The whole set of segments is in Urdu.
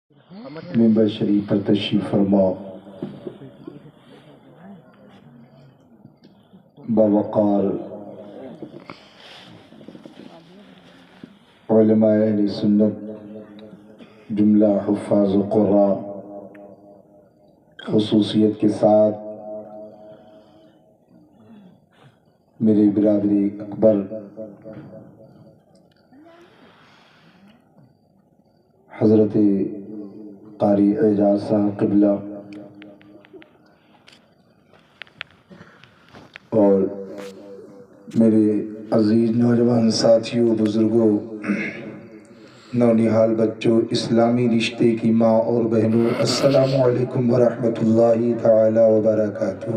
منبر شریف پر تشریف فرما باوقار علماء اہل سنت جملہ حفاظ و قراء خصوصیت کے ساتھ میری برادری اکبر حضرت قاری اعجاز صاحب قبلہ اور میرے عزیز نوجوان ساتھیوں، بزرگوں، نونہال بچوں، اسلامی رشتے کی ماں اور بہنوں، السلام علیکم ورحمۃ اللہ تعالی وبرکاتہ۔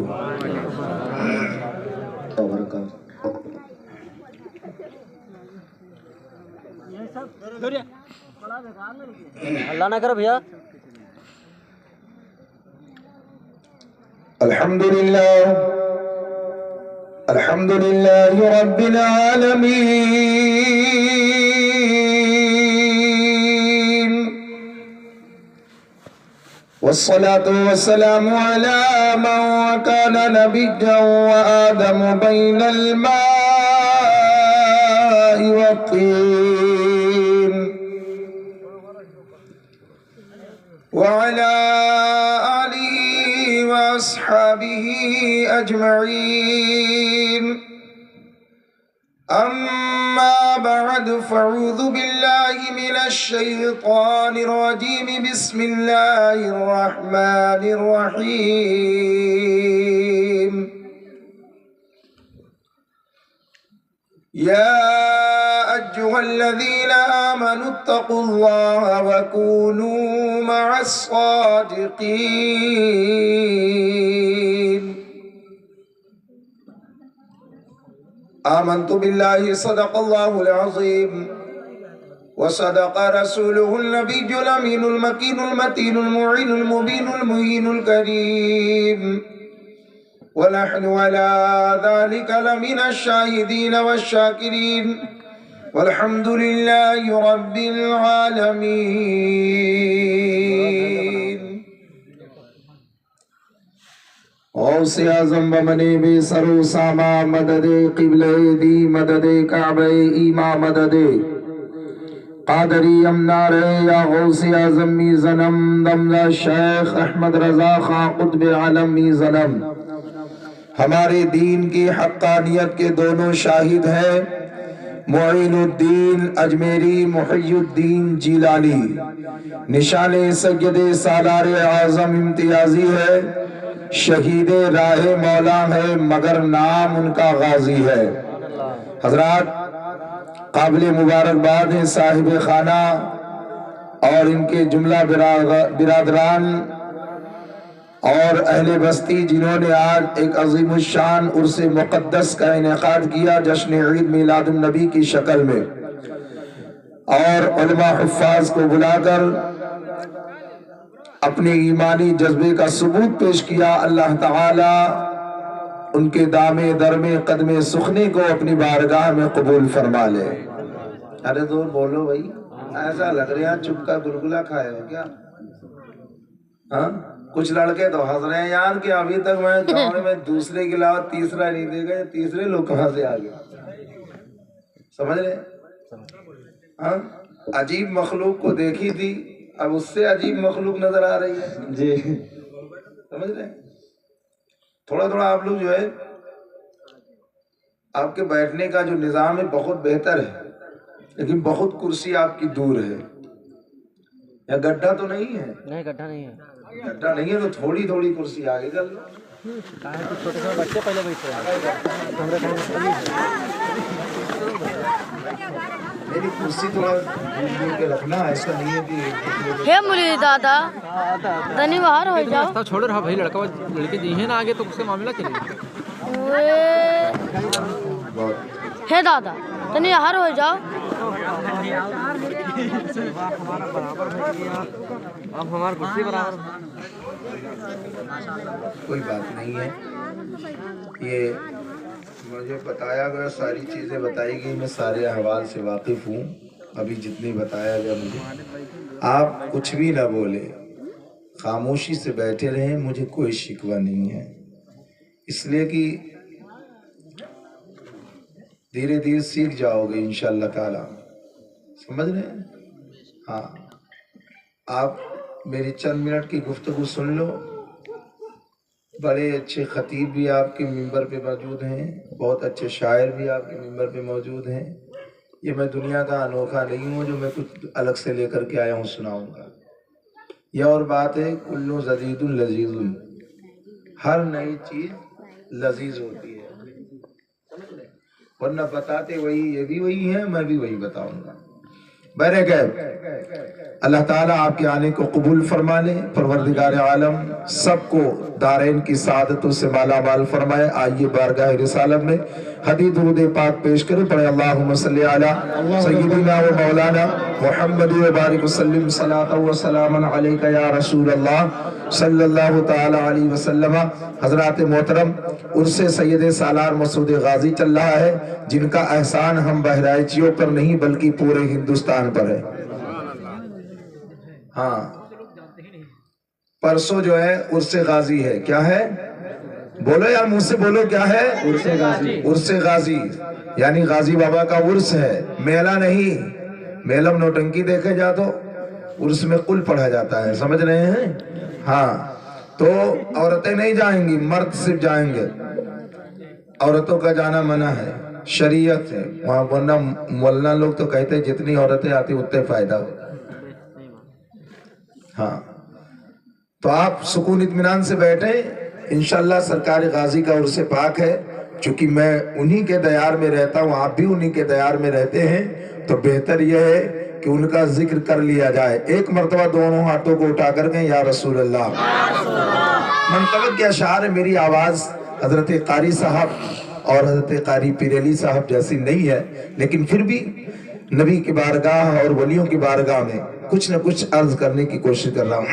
اللہ نہ کرو بھیا۔ الحمدللہ رب العالمین، والصلاة والسلام على من كان نبيا وآدم بين الماء والطين، وعلى آله وأصحابه أجمعين، أما بعد فاعوذ بالله من الشيطان الرجيم، بسم الله الرحمن الرحيم، يا أيها الذين آمنوا اتقوا الله وكونوا مع الصادقين، آمنت بالله صدق الله العظيم، وصدق رسوله النبي الأمين المكين المتين المعين المبين المهين الكريم، ونحن على ذلك لمن الشاهدين والشاكرين، والحمد لله رب العالمين۔ غوث اعظم بمنی بے سرو ساما مدد قبلہ دی مدد کعبہ ایما مدد قادری امنار یا غوث اعظم می زنم دمدہ شیخ احمد رضا خان قطب عالم می زنم۔ ہمارے دین کی حقانیت کے دونوں شاہد ہیں، معین الدین اجمیری، محی الدین جیلانی۔ نشان سید سالار اعظم امتیازی ہے، شہید راہ مولا ہے، مگر نام ان کا غازی ہے۔ حضرات قابل مبارکباد ہیں صاحب خانہ اور ان کے جملہ برادران اور اہل بستی، جنہوں نے آج ایک عظیم الشان عرس مقدس کا انعقاد کیا جشن عید میلاد النبی کی شکل میں، اور علماء حفاظ کو بلا کر اپنے ایمانی جذبے کا ثبوت پیش کیا۔ اللہ تعالی ان کے دامے درمے قدم سخنے کو اپنی بارگاہ میں قبول فرما لے۔ ارے زور بولو بھائی، ایسا لگ رہا ہے چپ کا گلگلہ کھائے ہو کیا؟ ہاں کچھ لڑکے تو ہنس رہے ہیں یار کہ ابھی تک میں گاؤں میں دوسرے کے علاوہ تیسرا نہیں دیکھا، تیسرے لوگ کہاں سے آ گئے؟ سمجھ رہے؟ ہاں عجیب مخلوق کو دیکھی تھی، اب اس سے عجیب مخلوق نظر آ رہی ہے جی، سمجھ رہے ہیں؟ تھوڑا تھوڑا آپ لوگ جو ہے، آپ کے بیٹھنے کا جو نظام ہے بہت بہتر ہے، لیکن بہت کرسی آپ کی دور ہے۔ یا گڈھا تو نہیں ہے؟ نہیں گڈھا نہیں ہے، گڈھا نہیں ہے تو تھوڑی تھوڑی کرسی آگے کر لو۔ چھوٹے چھوٹے بچے پہلے بیٹھے ہیں، میری کرسی تھوڑا دور کے رکھنا، ایسا نہیں ہے کہ ہے مجھے دادا دنی باہر ہو جاؤ۔ چھوڑ رہا بھائی، لڑکا لڑکی دی ہے نا آگے تو اس سے معاملہ چلے گا۔ ہے دادا دنی باہر ہو جاؤ۔ اب ہمارا کرسی برابر، کوئی بات نہیں ہے، یہ مجھے بتایا گیا، ساری چیزیں بتائی گئی، میں سارے احوال سے واقف ہوں، ابھی جتنی بتایا گیا مجھے آپ کچھ بھی نہ بولے، خاموشی سے بیٹھے رہیں، مجھے کوئی شکوہ نہیں ہے، اس لیے کہ دھیرے دھیرے سیکھ جاؤ گے انشاءاللہ تعالی، سمجھ رہے ہیں؟ ہاں، آپ میری چند منٹ کی گفتگو سن لو۔ بڑے اچھے خطیب بھی آپ کے ممبر پہ موجود ہیں، بہت اچھے شاعر بھی آپ کے ممبر پہ موجود ہیں۔ یہ میں دنیا کا انوکھا نہیں ہوں جو میں کچھ الگ سے لے کر کے آیا ہوں سناؤں گا۔ یہ اور بات ہے، کلو جدید لذیذ، ہر نئی چیز لذیذ ہوتی ہے، ورنہ بتاتے وہی، یہ بھی وہی ہے، میں بھی وہی بتاؤں گا۔ اللہ تعالیٰ آپ کے آنے کو قبول فرما لے، پروردگار عالم سب کو دارین کی سعادتوں سے مالا مال فرمائے۔ آئیے بارگاہ رسالت میں حدیث درود پاک پیش کریں، پڑھیں اللہم صلی علی سیدنا و مولانا محمد و بارک وسلم صلاۃ و سلام علیک یا رسول اللہ صلی اللہ تعالی علیہ وسلم۔ حضرات محترم، عرس سید سالار مسعود غازی چل رہا ہے، جن کا احسان ہم بہرائچیوں پر نہیں بلکہ پورے ہندوستان پر ہے۔ ہاں، پرسوں جو ہے عرس غازی ہے، کیا ہے؟ بولو یار، منہ سے بولو، کیا ہے؟ عرس غازی، یعنی غازی بابا کا عرس ہے، میلہ نہیں۔ میلہ میں نوٹنکی دیکھے جا تو عرس میں قل پڑھا جاتا ہے، سمجھ رہے ہیں؟ ہاں، تو عورتیں نہیں جائیں گی، مرد صرف جائیں گے، عورتوں کا جانا منع ہے، شریعت ہے وہاں، ورنہ مولانا لوگ تو کہتے ہیں جتنی عورتیں آتی اتنے فائدہ ہو۔ ہاں، تو آپ سکون اطمینان سے بیٹھیں، انشاءاللہ سرکار غازی کا عرس پاک ہے۔ چونکہ میں انہی کے دیار میں رہتا ہوں، آپ بھی انہی کے دیار میں رہتے ہیں، تو بہتر یہ ہے کہ ان کا ذکر کر لیا جائے۔ ایک مرتبہ دونوں ہاتھوں کو اٹھا کر گئے، یا رسول اللہ۔ منتبت کے اشعار، میری آواز حضرت قاری صاحب اور حضرت قاری پیر علی صاحب جیسی نہیں ہے، لیکن پھر بھی نبی کی بارگاہ اور ولیوں کی بارگاہ میں کچھ نہ کچھ عرض کرنے کی کوشش کر رہا ہوں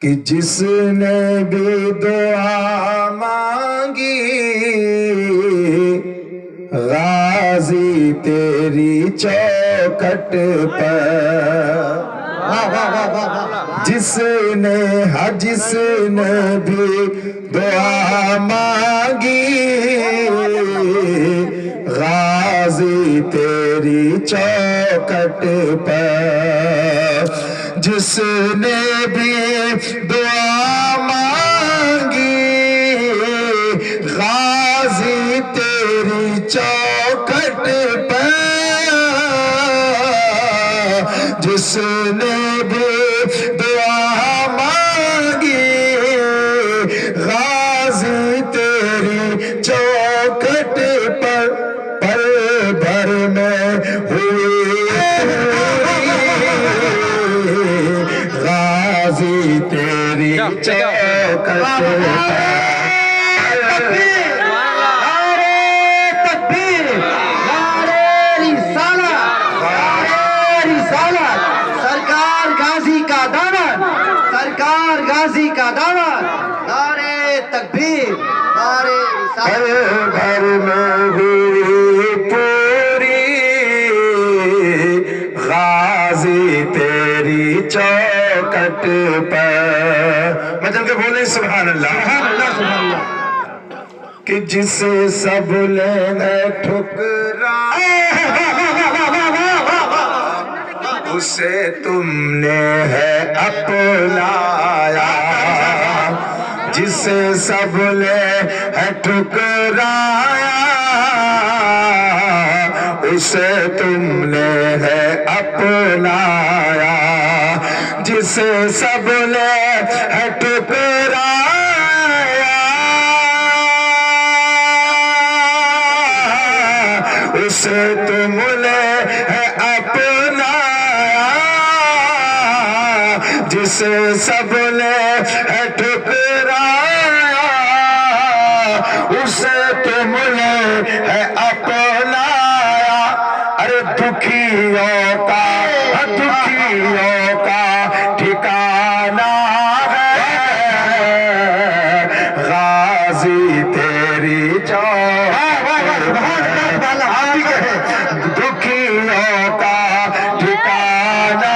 کہ جس نے بھی دعا مانگی غازی تیری چوکھٹ پر، جس نے بھی دعا مانگی غازی تیری چوکھٹ پر، جس نے بھی دعا مانگی غازی تیری چوکھٹ پر، جس نے بھی دعا مانگی غازی تیری چوکھٹ پر، پل بھر میں ہوئی غازی تیری چوکھٹ پر۔ غازی کا دامن، نعرے تکبیر، نعرے رسالت۔ گھر میں ہوئی پوری غازی تیری چوکھٹ پر، میں چل کے بولیں سبحان اللہ، سبحان اللہ، سبحان اللہ، کہ جسے سب لیں گے ٹھکرایا اسے تم نے ہے اپنایا، جسے سب نے ہے ٹھکرایا اسے تم نے ہے اپنایا، جسے سب نے ہے ٹھکرایا اسے تم نے ہے اپنایا، جسے سب نے ہے ٹھکرایا اسے تم نے ہے اپنایا۔ ارے دکھیوں کا ٹھکانہ ہے غازی تیری چوکھٹ پر، دکھیوں کا ٹھکانہ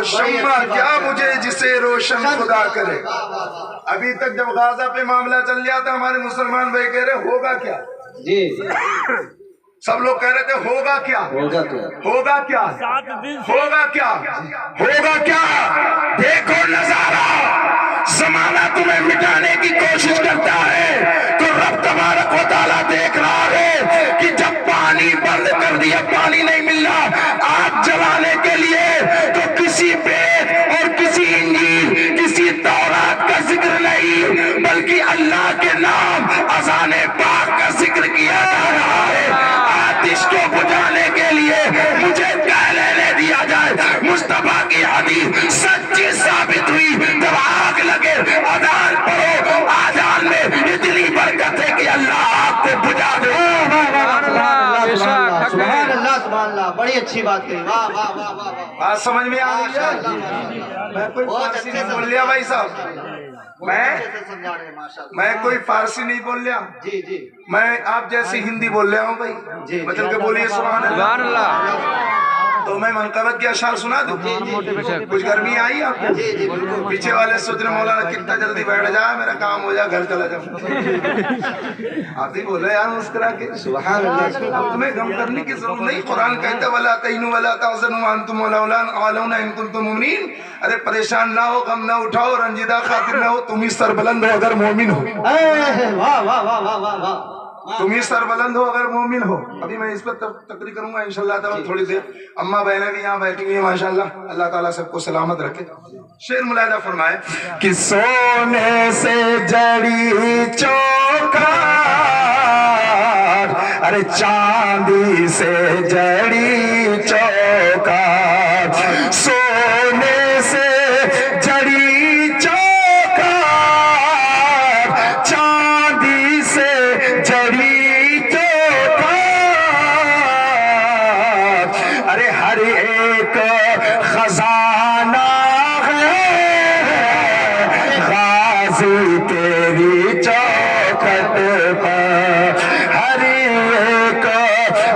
وہ شمع کیا مجھے جسے روشن خدا کرے. ابھی تک جب غازہ پہ معاملہ چل رہا تھا ہمارے مسلمان بھائی کہہ رہے ہوگا کیا. جی سب لوگ کہہ رہے تھے ہوگا کیا ہوگا تو ہوگا کیا ہوگا کیا ہوگا کیا. دیکھو نظارہ زمانہ تمہیں مٹانے کی کوشش کرتا ہے تو رب تبارک و تعالیٰ دیکھ رہا ہے کہ جب پانی بند کر دیا پانی نہیں مل رہا آگ جلانے کے لیے تو کسی بیت اور کسی انجیل کسی تورات کا ذکر نہیں بلکہ اللہ کے نام اذان پاک کا ذکر کیا جا رہا ہے. آتش کو بجھانے کے لیے مجھے کہہ لینے دیا جائے مصطفیٰ کی حدیث سچی ثابت ہوئی. جب آگ لگے اذان پڑھو آذان میں اتنی برکت ہے کہ اللہ آگ کو بجھا دے. سبحان اللہ سبحان اللہ. بڑی اچھی بات کہی. واہ واہ واہ واہ واہ. بات سمجھ میں آ گئی ہے. میں کوئی فارسی نہیں بول لیا بھائی صاحب. میں کوئی فارسی نہیں بول لیا. جی جی میں آپ جیسی ہندی بول رہا ہوں بھائی. مطلب کہ بولیے سبحان اللہ. تو میں منقبت کے اشعار سنا دوں. کچھ گرمی آئی آپ کو. پیچھے والے سوچ رہے مولانا کتنا جلدی بیٹھ جائے میرا کام ہو جائے گھر چلا جاؤں. آپ ہی بول رہے یار مسکرا کے. سبحان اللہ. اب تمہیں غم کرنے کی ضرورت نہیں. قرآن کہتا ہے وَلَا تَهِنُوا وَلَا تَحْزَنُوا وَأَنْتُمُ الْأَعْلَوْنَ إِن كُنتُم مُؤْمِنِينَ. ارے پریشان نہ ہو غم نہ اٹھاؤ رنجیدہ خاطر نہ ہو تم ہی سربلند ہو اگر مومن ہو. واہ واہ واہ واہ واہ واہ. تم ہی سربلند ہو اگر مومن ہو. ابھی میں اس پر تقریر کروں گا انشاءاللہ تعالیٰ تھوڑی دیر. اماں بہنیں بھی یہاں بیٹھی ہوئی ہیں ماشاءاللہ. اللہ تعالیٰ سب کو سلامت رکھے. شعر ملاحظہ فرمائے کہ سونے سے جڑی چوکا ارے چاندی سے جڑی چوکا سونے سے جڑی چوکا چاندی سے جڑی چوکا ارے ہر ایک خزانہ ہے غازی تیری چوکھٹ پر. ہر ایک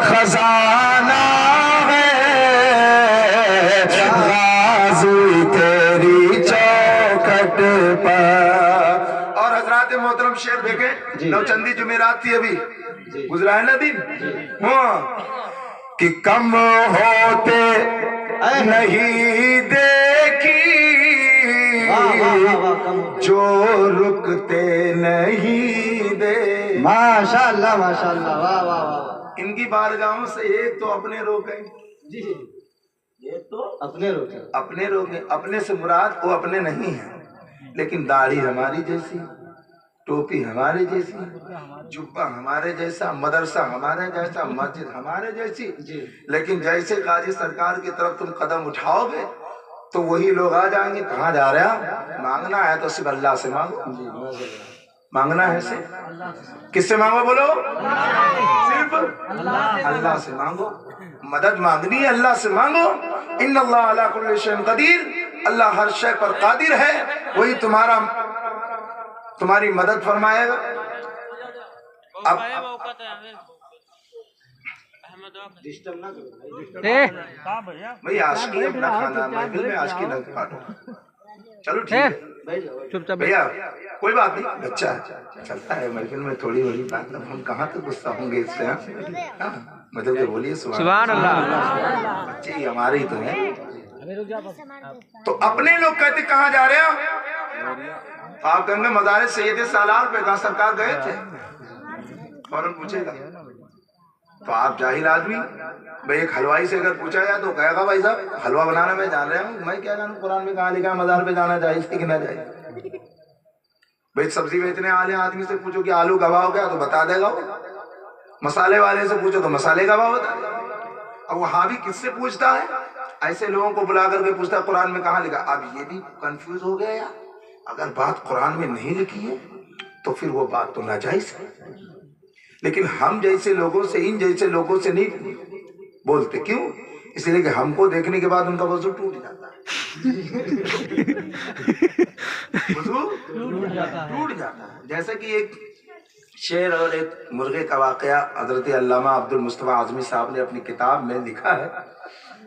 خزانہ ہے غازی تیری چوکھٹ پر. اور حضرات محترم شعر دیکھیں. نوچندی جمعرات تھی ابھی گزرا ہے نا دن. ہاں کہ کم ہوتے نہیں دیکھی جو رکتے نہیں دے. ماشاء اللہ ماشاء اللہ. واہ واہ واہ. ان کی بارگاہوں سے ایک تو اپنے روکیں. جی ایک تو اپنے روکے. اپنے روکیں. اپنے سے مراد وہ اپنے نہیں ہیں لیکن داڑھی ہماری جیسی ٹوپی ہمارے جیسی جبہ ہمارے جیسا مدرسہ ہمارے جیسا مسجد ہمارے جیسی. لیکن جیسے قاضی سرکار کی طرف تم قدم اٹھاؤ گے تو وہی لوگ آ جائیں گے کہاں جا رہے ہیں. مانگنا ہے تو صرف اللہ سے مانگو. مانگنا ہے صرف کس سے مانگو بولو صرف اللہ سے مانگو. مدد مانگنی ہے اللہ سے مانگو. ان اللہ علی کل شیء قدیر. اللہ ہر شے پر قادر ہے. وہی تمہاری مدد فرمائے گا. اب بھئی عاشقی اپنا کھانا محفل میں عاشقی نہ کھاٹو. چلو ٹھیک ہے بھیا کوئی بات نہیں. بچہ چلتا ہے محفل میں تھوڑی بڑی بات. ہم کہاں تک غصہ ہوں گے اس سے. مطلب کہ بولیے سبحان اللہ. بچے ہی ہمارے ہی تو ہیں. تو اپنے لوگ کہتے کہاں جا رہے ہیں. آپ کہیں گے مزار سید سالار پہ کہاں سرکار گئے تھے. فوراً پوچھے گا. تو آپ جاہل آدمی بھئی ایک حلوائی سے اگر پوچھا جائے تو کہے گا بھائی صاحب حلوہ بنانا میں جان رہا ہوں. میں کیا جانوں قرآن میں کہاں لکھا ہے مزار پہ جانا جائز ہے کہ نہ جائز. بھئی سبزی بیچنے والے آدمی سے پوچھو کہ آلو گوا ہو گیا تو بتا دے گا. مسالے والے سے پوچھو تو مسالے گوا ہوتا ہے. اب وہاں بھی کس سے پوچھتا ہے. ایسے لوگوں کو بلا کر کے پوچھتا ہے قرآن میں کہاں لکھا. اب یہ بھی کنفیوز ہو گیا یار. اگر بات قرآن میں نہیں لکھی ہے تو پھر وہ بات تو ناجائز ہے. لیکن ہم جیسے لوگوں سے ان جیسے لوگوں سے نہیں بولتے. کیوں؟ اس لیے کہ ہم کو دیکھنے کے بعد ان کا وضو ٹوٹ جاتا ہے. وضو ٹوٹ جاتا ہے. جیسے کہ ایک شیر اور ایک مرغے کا واقعہ حضرت علامہ عبد المصطفیٰ اعظمی صاحب نے اپنی کتاب میں لکھا ہے